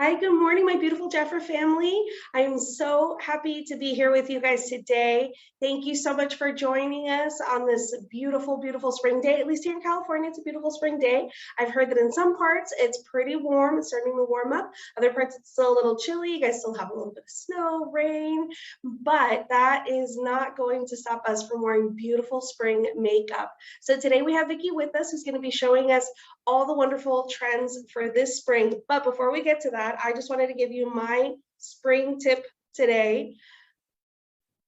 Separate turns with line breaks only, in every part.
Hi, good morning, my beautiful JAFRA family. I'm so happy to be here with you guys today. Thank you so much for joining us on this beautiful, beautiful spring day. At least here in California, it's a beautiful spring day. I've heard that in some parts it's pretty warm, it's starting to warm up. Other parts it's still a little chilly. You guys still have a little bit of snow, rain, but that is not going to stop us from wearing beautiful spring makeup. So today we have Vicki with us, who's going to be showing us all the wonderful trends for this spring. But before we get to that, I just wanted to give you my spring tip today.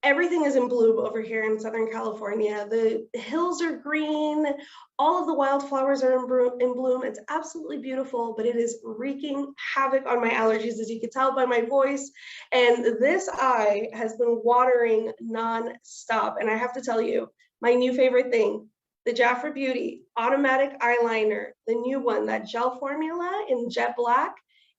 Everything is in bloom over here in Southern California. The hills are green, all of the wildflowers are in bloom. It's absolutely beautiful, but it is wreaking havoc on my allergies, as you can tell by my voice. And this eye has been watering non-stop. And I have to tell you, my new favorite thing, the JAFRA Beauty Automatic Eyeliner, the new one, that gel formula in jet black,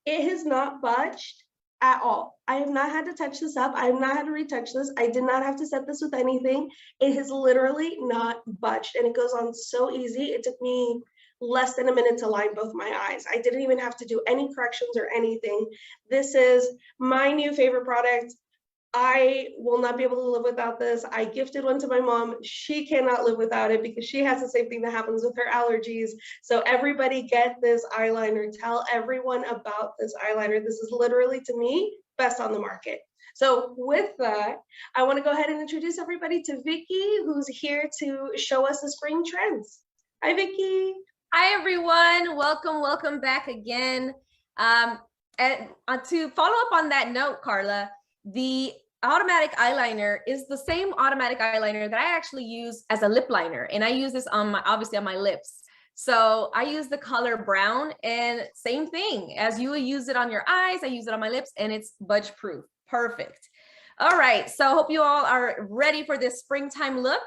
it has not budged at all. I have not had to touch this up. I have not had to retouch this. I did not have to set this with anything. It has literally not budged, and it goes on so easy. It took me less than a minute to line both my eyes. I didn't even have to do any corrections or anything. This is my new favorite product. I will not be able to live without this. I gifted one to my mom. She cannot live without it because she has the same thing that happens with her allergies. So everybody get this eyeliner. Tell everyone about this eyeliner. This is literally, to me, best on the market. So with that, I want to go ahead and introduce everybody to Vicki, who's here to show us the spring trends. Hi, Vicki.
Hi, everyone. Welcome back again. And to follow up on that note, Carla, the automatic eyeliner is the same automatic eyeliner that I actually use as a lip liner, and I use this on obviously on my lips. So I use the color brown, and same thing as you use it on your eyes, I use it on my lips, and it's budge proof. Perfect. All right, so I hope you all are ready for this springtime look.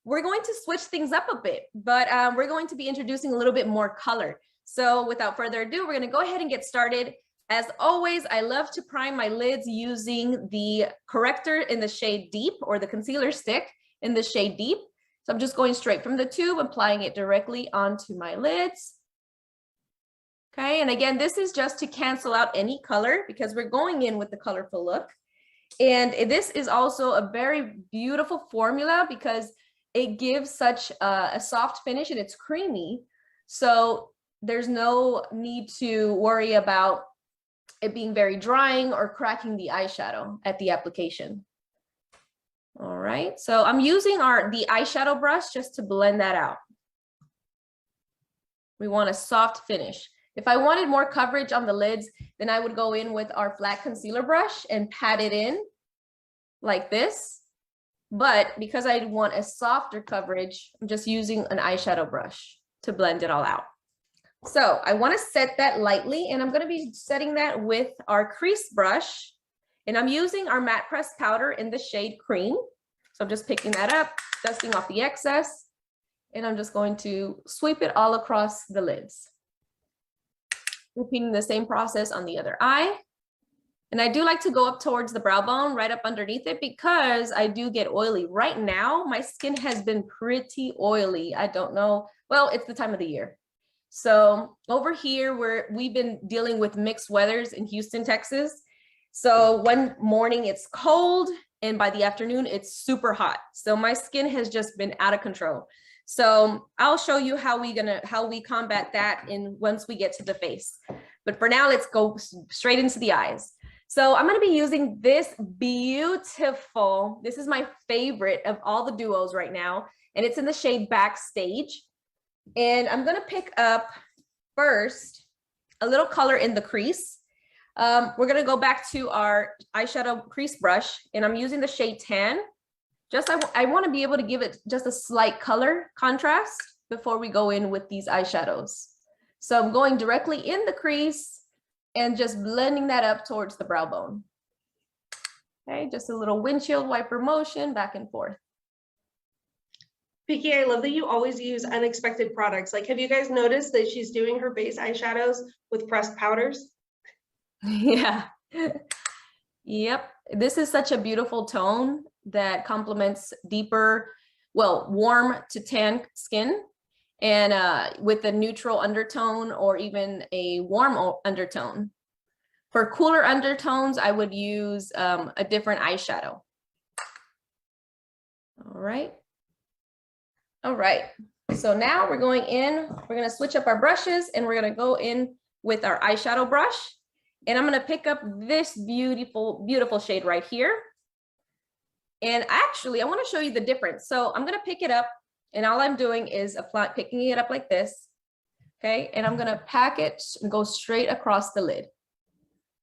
We're going to switch things up a bit, but we're going to be introducing a little bit more color. So without further ado, we're going to go ahead and get started. As always, I love to prime my lids using the corrector in the shade Deep, or the concealer stick in the shade Deep. So I'm just going straight from the tube, applying it directly onto my lids. Okay, and again, this is just to cancel out any color because we're going in with the colorful look. And this is also a very beautiful formula because it gives such a soft finish, and it's creamy. So there's no need to worry about it being very drying or cracking the eyeshadow at the application. All right, so I'm using the eyeshadow brush just to blend that out. We want a soft finish. If I wanted more coverage on the lids, then I would go in with our flat concealer brush and pat it in like this. But because I want a softer coverage, I'm just using an eyeshadow brush to blend it all out. So I want to set that lightly, and I'm going to be setting that with our crease brush, and I'm using our matte pressed powder in the shade Cream. So I'm just picking that up, dusting off the excess, and I'm just going to sweep it all across the lids. Repeating the same process on the other eye. And I do like to go up towards the brow bone, right up underneath it, because I do get oily. Right now, my skin has been pretty oily. I don't know. Well, it's the time of the year. So over here, we've been dealing with mixed weathers in Houston, Texas. So one morning it's cold, and by the afternoon it's super hot. So my skin has just been out of control. So I'll show you how we combat that once we get to the face. But for now, let's go straight into the eyes. So I'm going to be using this beautiful, this is my favorite of all the duos right now, and it's in the shade Backstage. And I'm going to pick up first a little color in the crease. We're going to go back to our eyeshadow crease brush, and I'm using the shade Tan. I want to be able to give it just a slight color contrast before we go in with these eyeshadows. So I'm going directly in the crease and just blending that up towards the brow bone. Okay, just a little windshield wiper motion back and forth.
Vicki, I love that you always use unexpected products. Like, have you guys noticed that she's doing her base eyeshadows with pressed powders?
Yeah. Yep. This is such a beautiful tone that complements deeper, well, warm to tan skin, and with a neutral undertone or even a warm undertone. For cooler undertones, I would use a different eyeshadow. All right. All right. So now we're going in, we're going to switch up our brushes and we're going to go in with our eyeshadow brush. And I'm going to pick up this beautiful, beautiful shade right here. And actually, I want to show you the difference. So I'm going to pick it up and all I'm doing is picking it up like this. Okay. And I'm going to pack it and go straight across the lid.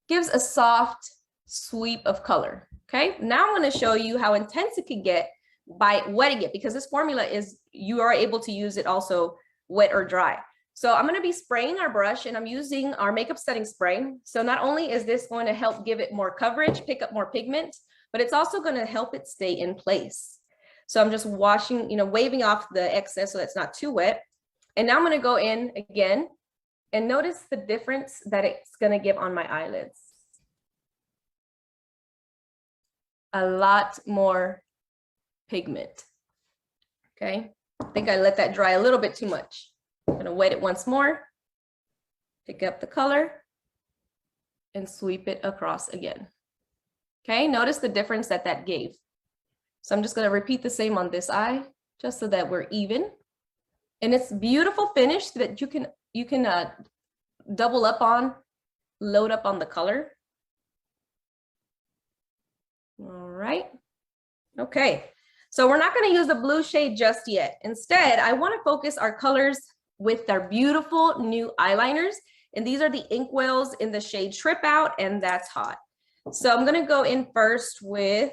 Gives a soft sweep of color. Okay. Now I'm going to show you how intense it could get by wetting it, because this formula is, you are able to use it also wet or dry. So I'm going to be spraying our brush and I'm using our makeup setting spray. So not only is this going to help give it more coverage, pick up more pigment, but it's also going to help it stay in place. So I'm just washing, waving off the excess so it's not too wet. And now I'm going to go in again and notice the difference that it's going to give on my eyelids. A lot more pigment. Okay, I think I let that dry a little bit too much. I'm going to wet it once more, pick up the color and sweep it across again. Okay, notice the difference that that gave. So I'm just going to repeat the same on this eye just so that we're even. And it's beautiful finish that you can double up on, load up on the color. All right. Okay. So we're not going to use the blue shade just yet. Instead, I want to focus our colors with our beautiful new eyeliners. And these are the Inkwells in the shade Trip Out, and That's Hot. So I'm going to go in first with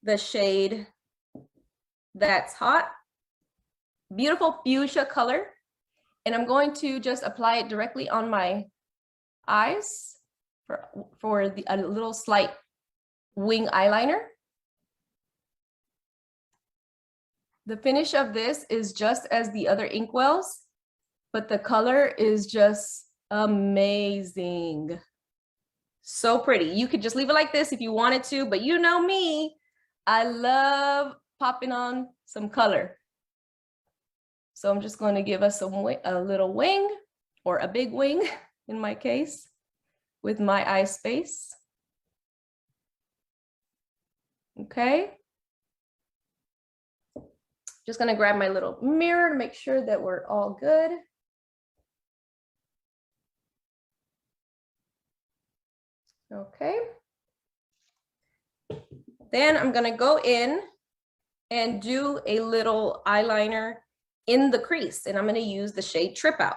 the shade That's Hot. Beautiful fuchsia color. And I'm going to just apply it directly on my eyes for a little slight wing eyeliner. The finish of this is just as the other Inkwells, but the color is just amazing. So pretty. You could just leave it like this if you wanted to, but you know me, I love popping on some color. So I'm just going to give us a little wing, or a big wing in my case, with my eye space. Okay. Just going to grab my little mirror to make sure that we're all good. Okay. Then I'm going to go in and do a little eyeliner in the crease, and I'm going to use the shade Trip Out.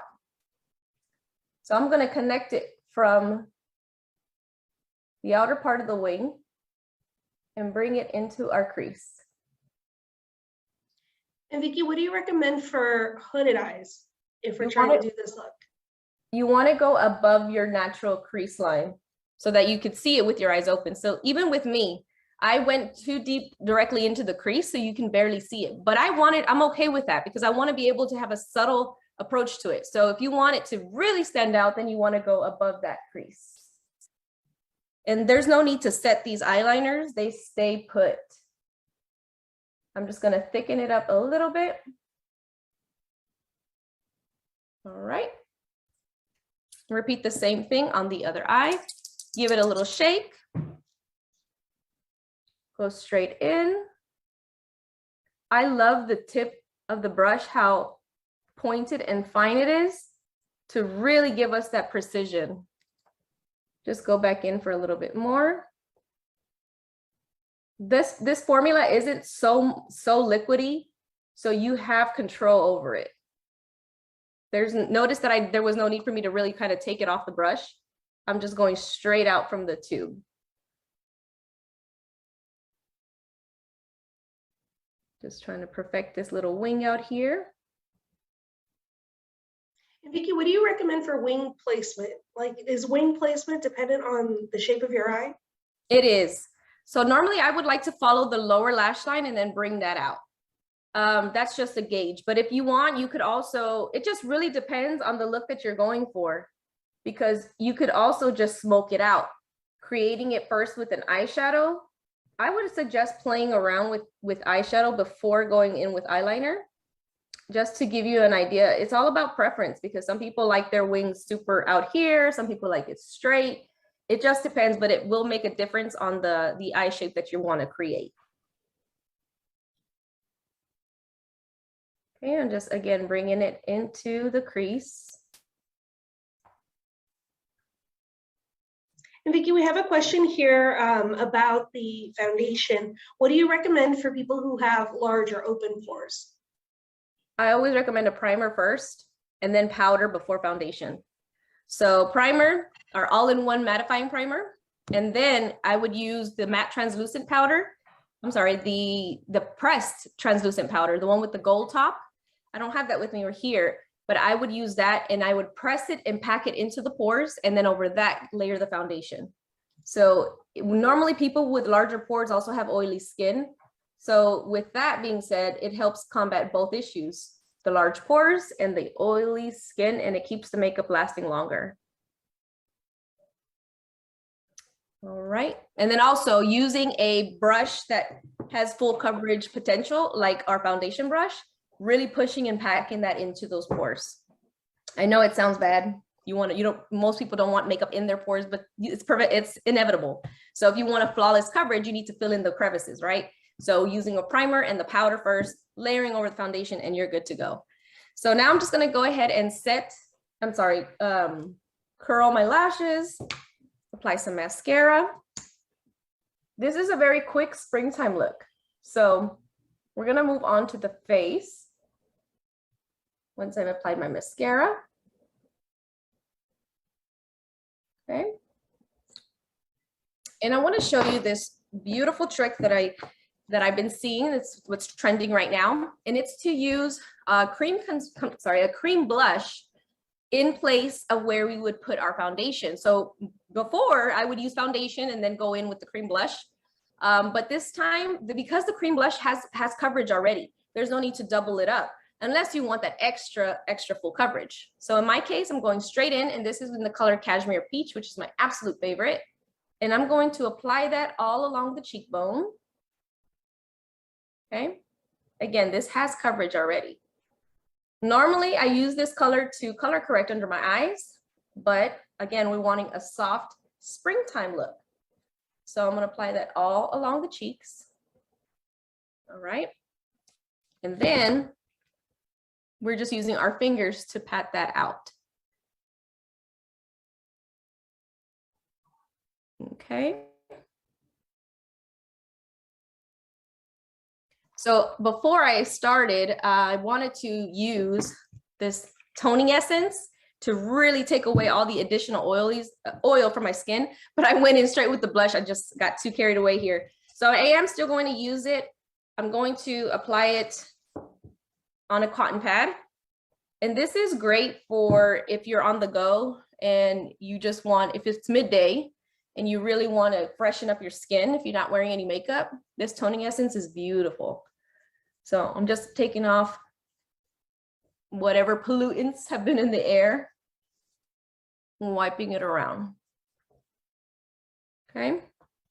So I'm going to connect it from the outer part of the wing and bring it into our crease.
And Vicki, what do you recommend for hooded eyes if we're trying to do this look?
You want to go above your natural crease line so that you could see it with your eyes open. So even with me, I went too deep directly into the crease so you can barely see it. But I'm okay with that because I want to be able to have a subtle approach to it. So if you want it to really stand out, then you want to go above that crease. And there's no need to set these eyeliners. They stay put. I'm just going to thicken it up a little bit. All right. Repeat the same thing on the other eye. Give it a little shake. Go straight in. I love the tip of the brush, how pointed and fine it is to really give us that precision. Just go back in for a little bit more. This formula isn't so liquidy, so you have control over it. Notice that there was no need for me to really kind of take it off the brush. I'm just going straight out from the tube. Just trying to perfect this little wing out here.
And Vicki, what do you recommend for wing placement? Like, is wing placement dependent on the shape of your eye?
It is. So normally I would like to follow the lower lash line and then bring that out. That's just a gauge. But if you want, you could also, it just really depends on the look that you're going for, because you could also just smoke it out, creating it first with an eyeshadow. I would suggest playing around with eyeshadow before going in with eyeliner. just to give you an idea, it's all about preference because some people like their wings super out here. Some people like it straight. It just depends, but it will make a difference on the eye shape that you want to create. Okay, I'm just, again, bringing it into the crease.
And Vicki, we have a question here about the foundation. What do you recommend for people who have large or open pores?
I always recommend a primer first and then powder before foundation. So primer, our all-in-one mattifying primer, and then I would use the matte translucent powder. I'm sorry, the pressed translucent powder, the one with the gold top. I don't have that with me over here, but I would use that and I would press it and pack it into the pores and then over that layer the foundation. So normally people with larger pores also have oily skin. So with that being said, it helps combat both issues, the large pores and the oily skin, and it keeps the makeup lasting longer. All right, and then also using a brush that has full coverage potential, like our foundation brush, really pushing and packing that into those pores. I know it sounds bad. Most people don't want makeup in their pores, but it's inevitable. So if you want a flawless coverage, you need to fill in the crevices, right? So using a primer and the powder first, layering over the foundation, and you're good to go. So now I'm just gonna go ahead and curl my lashes, apply some mascara. This is a very quick springtime look. So we're gonna move on to the face. Once I've applied my mascara. Okay. And I want to show you this beautiful trick that I've been seeing. It's what's trending right now, and it's to use a cream blush in place of where we would put our foundation. So before I would use foundation and then go in with the cream blush, but this time because the cream blush has coverage already, there's no need to double it up unless you want that extra full coverage. So in my case, I'm going straight in, and this is in the color Cashmere Peach, which is my absolute favorite. And I'm going to apply that all along the cheekbone. Okay. Again, this has coverage already. Normally I use this color to color correct under my eyes, but again, we're wanting a soft springtime look. So I'm going to apply that all along the cheeks. All right. And then we're just using our fingers to pat that out. Okay. So before I started, I wanted to use this toning essence to really take away all the additional oil from my skin, but I went in straight with the blush. I just got too carried away here. So I am still going to use it. I'm going to apply it on a cotton pad. And this is great for if you're on the go and you just want, if it's midday and you really want to freshen up your skin, if you're not wearing any makeup, this toning essence is beautiful. So I'm just taking off whatever pollutants have been in the air and wiping it around. Okay,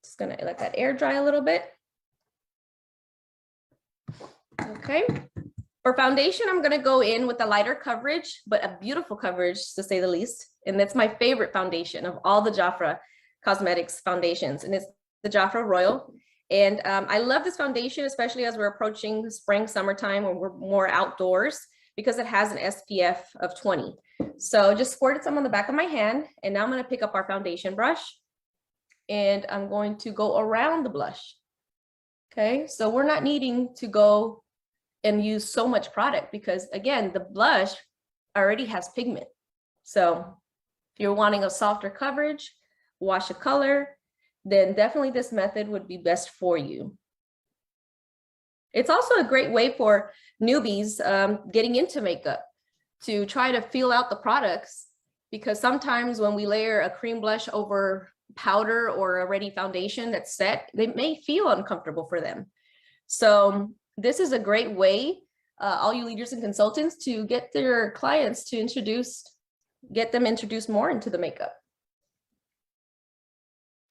just gonna let that air dry a little bit. Okay. For foundation, I'm gonna go in with a lighter coverage, but a beautiful coverage to say the least. And that's my favorite foundation of all the JAFRA Cosmetics foundations. And it's the JAFRA Royal. And I love this foundation, especially as we're approaching spring, summertime, when we're more outdoors, because it has an SPF of 20. So just squirted some on the back of my hand. And now I'm gonna pick up our foundation brush and I'm going to go around the blush. Okay, so we're not needing to go and use so much product because again, the blush already has pigment. So if you're wanting a softer coverage, wash a color, then definitely this method would be best for you. It's also a great way for newbies getting into makeup to try to feel out the products, because sometimes when we layer a cream blush over powder or a ready foundation that's set, they may feel uncomfortable for them. So this is a great way, all you leaders and consultants, to get their clients to get them introduced more into the makeup.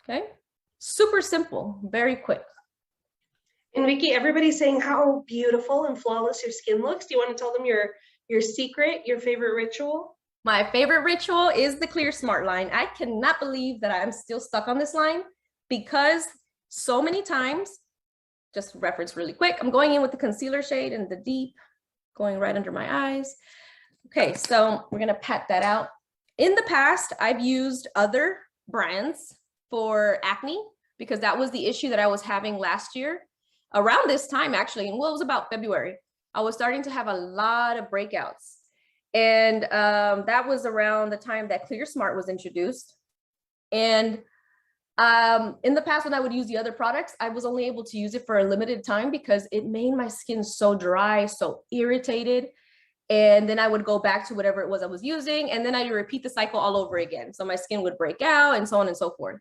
Okay, super simple, very quick.
And Vicky, everybody's saying how beautiful and flawless your skin looks. Do you want to tell them your secret, your favorite ritual?
My favorite ritual is the Clear Smart line. I cannot believe that I'm still stuck on this line because so many times, just reference really quick, I'm going in with the concealer shade and the deep, going right under my eyes. Okay, so we're gonna pat that out. In the past, I've used other brands for acne because that was the issue that I was having last year. Around this time, actually, and well, it was about February, I was starting to have a lot of breakouts. And that was around the time that Clear Smart was introduced. And in the past, when I would use the other products, I was only able to use it for a limited time because it made my skin so dry, so irritated. And then I would go back to whatever it was I was using, and then I'd repeat the cycle all over again. So my skin would break out and so on and so forth.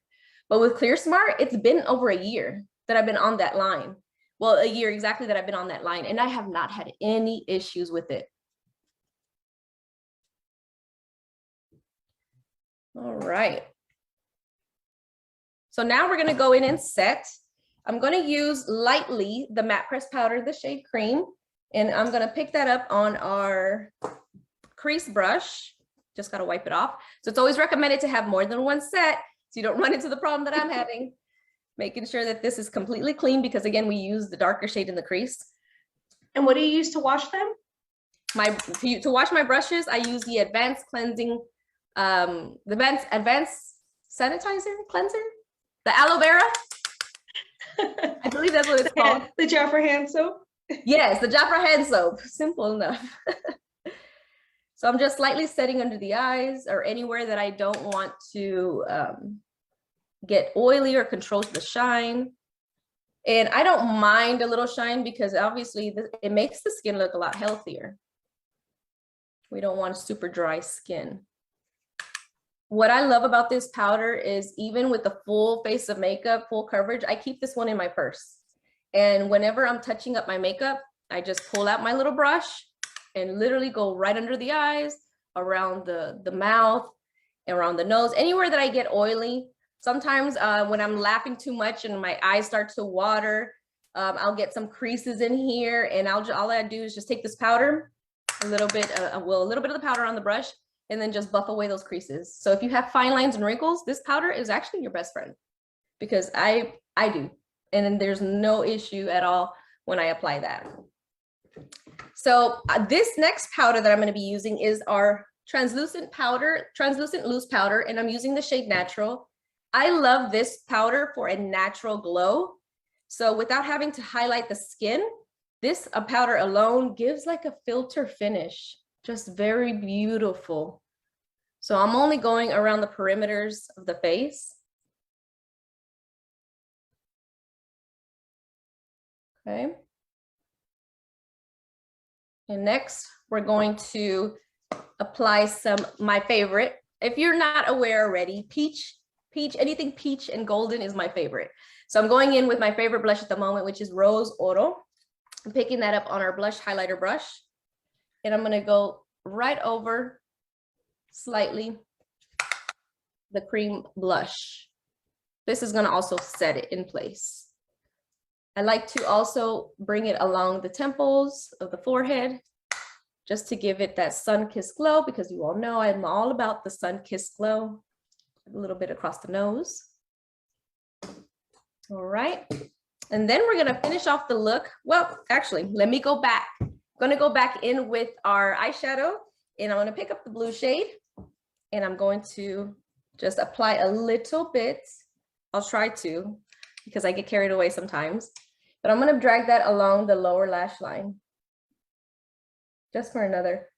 But with Clear Smart, it's been over a year that I've been on that line. Well, a year exactly that I've been on that line, and I have not had any issues with it. All right. So now we're gonna go in and set. I'm gonna use lightly the matte press powder, the shade Cream, and I'm gonna pick that up on our crease brush. Just gotta wipe it off. So it's always recommended to have more than one set so you don't run into the problem that I'm having. Making sure that this is completely clean because again, we use the darker shade in the crease.
And what do you use to wash them?
To wash my brushes, I use the Advanced Cleansing, the Advanced Sanitizer Cleanser, the aloe vera. I believe that's what it's called.
The JAFRA hand soap?
Yes, the JAFRA hand soap. Simple enough. So I'm just slightly setting under the eyes or anywhere that I don't want to get oily or control the shine. And I don't mind a little shine because obviously it makes the skin look a lot healthier. We don't want super dry skin. What I love about this powder is even with the full face of makeup, full coverage, I keep this one in my purse. And whenever I'm touching up my makeup, I just pull out my little brush and literally go right under the eyes, around the mouth, around the nose, anywhere that I get oily. Sometimes when I'm laughing too much and my eyes start to water, I'll get some creases in here, and all I do is just take this powder, a little bit of the powder on the brush, and then just buff away those creases. So if you have fine lines and wrinkles, this powder is actually your best friend because I do. And then there's no issue at all when I apply that. So this next powder that I'm going to be using is our translucent loose powder, and I'm using the shade Natural. I love this powder for a natural glow. So without having to highlight the skin, this powder alone gives like a filter finish, just very beautiful. So I'm only going around the perimeters of the face. Okay. And next, we're going to apply my favorite. If you're not aware already, anything peach and golden is my favorite. So I'm going in with my favorite blush at the moment, which is Rose Oro. I'm picking that up on our blush highlighter brush. And I'm gonna go right over slightly the cream blush. This is gonna also set it in place. I like to also bring it along the temples of the forehead, just to give it that sun-kissed glow, because you all know I'm all about the sun-kissed glow. A little bit across the nose. All right. And then we're gonna finish off the look. Well, actually, let me go back. I'm gonna go back in with our eyeshadow, and I'm gonna pick up the blue shade, and I'm going to just apply a little bit. I'll try to, because I get carried away sometimes, but I'm gonna drag that along the lower lash line, just for another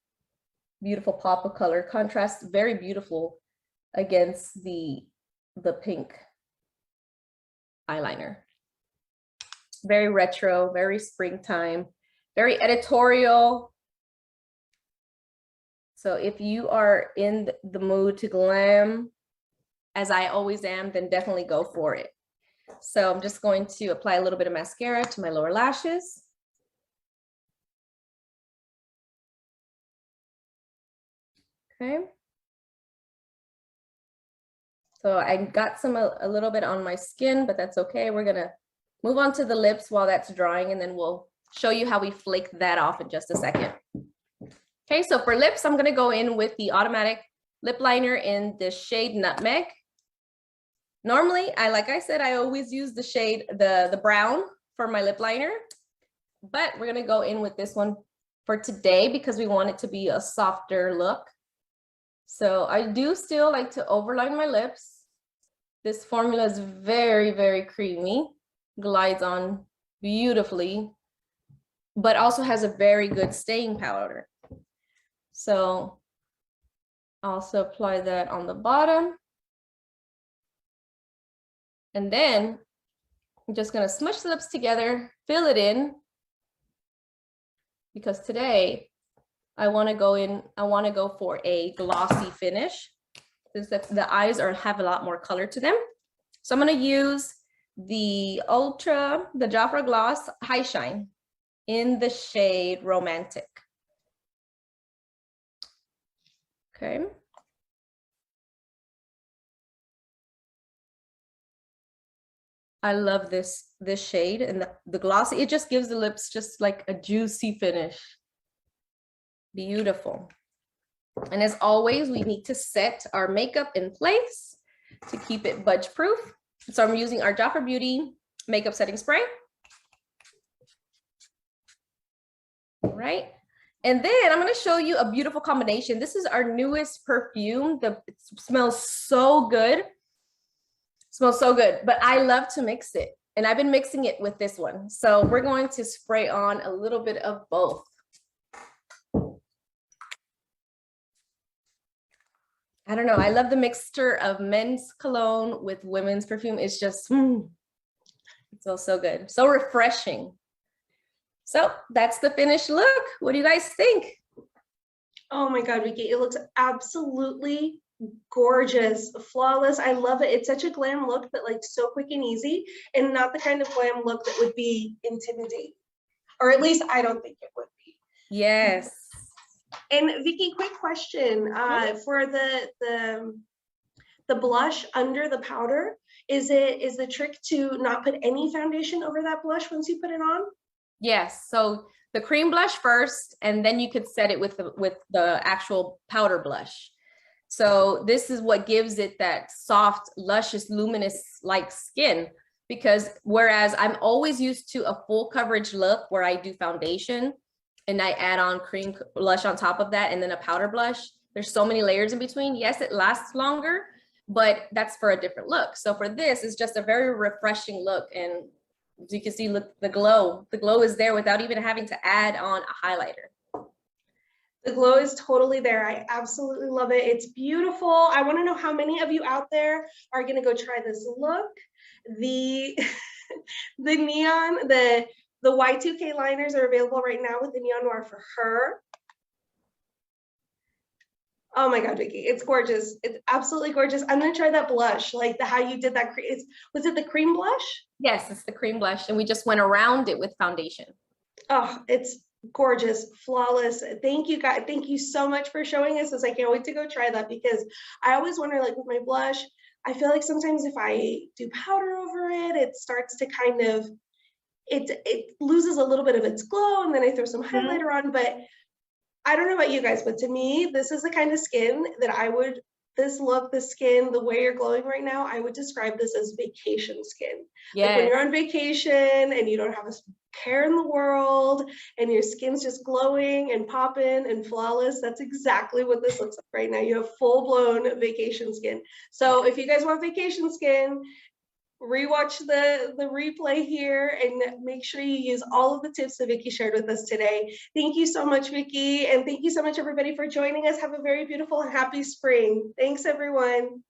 beautiful pop of color. Contrasts very beautiful against the pink eyeliner. Very retro, very springtime, very editorial. So if you are in the mood to glam, as I always am, then definitely go for it. So I'm just going to apply a little bit of mascara to my lower lashes. Okay. So I got a little bit on my skin, but that's okay. We're gonna move on to the lips while that's drying, and then we'll show you how we flake that off in just a second. Okay, so for lips, I'm gonna go in with the automatic lip liner in the shade Nutmeg. Normally, like I said, I always use the shade, the brown for my lip liner, but we're gonna go in with this one for today because we want it to be a softer look. So I do still like to overline my lips. This formula is very, very creamy, glides on beautifully, but also has a very good staying powder. So also apply that on the bottom. And then I'm just gonna smush the lips together, fill it in, because today I wanna go for a glossy finish, since the eyes have a lot more color to them. So I'm gonna use the JAFRA Gloss High Shine in the shade Romantic. Okay. I love this shade, and the glossy, it just gives the lips just like a juicy finish. Beautiful. And as always, we need to set our makeup in place to keep it budge proof. So I'm using our JAFRA Beauty makeup setting spray. All right. And then I'm going to show you a beautiful combination. This is our newest perfume. It smells so good. Smells so good, but I love to mix it. And I've been mixing it with this one. So we're going to spray on a little bit of both. I don't know. I love the mixture of men's cologne with women's perfume. It's just, it smells so good. So refreshing. So that's the finished look. What do you guys think?
Oh my God, Vicky, it looks absolutely gorgeous, flawless. I love it. It's such a glam look, but like so quick and easy, and not the kind of glam look that would be intimidating, or at least I don't think it would be.
Yes.
And Vicky, quick question, for the blush under the powder, is the trick to not put any foundation over that blush once you put it on?
Yes. So the cream blush first, and then you could set it with the actual powder blush. So this is what gives it that soft, luscious, luminous like skin, because whereas I'm always used to a full coverage look where I do foundation and I add on cream blush on top of that and then a powder blush, there's so many layers in between. Yes, it lasts longer, but that's for a different look. So for this, it's just a very refreshing look. And as you can see, look, the glow is there without even having to add on a highlighter.
The glow is totally there. I absolutely love it. It's beautiful. I want to know how many of you out there are going to go try this look. The neon, the Y2K liners are available right now with the Neon Noir for her. Oh my God, Vicky, it's gorgeous. It's absolutely gorgeous. I'm going to try that blush, like how you did that. Was it the cream blush?
Yes, it's the cream blush. And we just went around it with foundation.
Oh, it's gorgeous, flawless. Thank you guys. Thank you so much for showing us this. I can't wait to go try that, because I always wonder, like with my blush, I feel like sometimes if I do powder over it, it starts to kind of, it loses a little bit of its glow, and then I throw some highlighter on. But I don't know about you guys, but to me, this is the kind of skin that this look, the skin, the way you're glowing right now, I would describe this as vacation skin. Yes. Like when you're on vacation and you don't have a care in the world and your skin's just glowing and popping and flawless, that's exactly what this looks like right now. You have full-blown vacation skin. So if you guys want vacation skin, rewatch the replay here and make sure you use all of the tips that Vicky shared with us today. Thank you so much, Vicky, and thank you so much, everybody, for joining us. Have a very beautiful and happy spring. Thanks, everyone.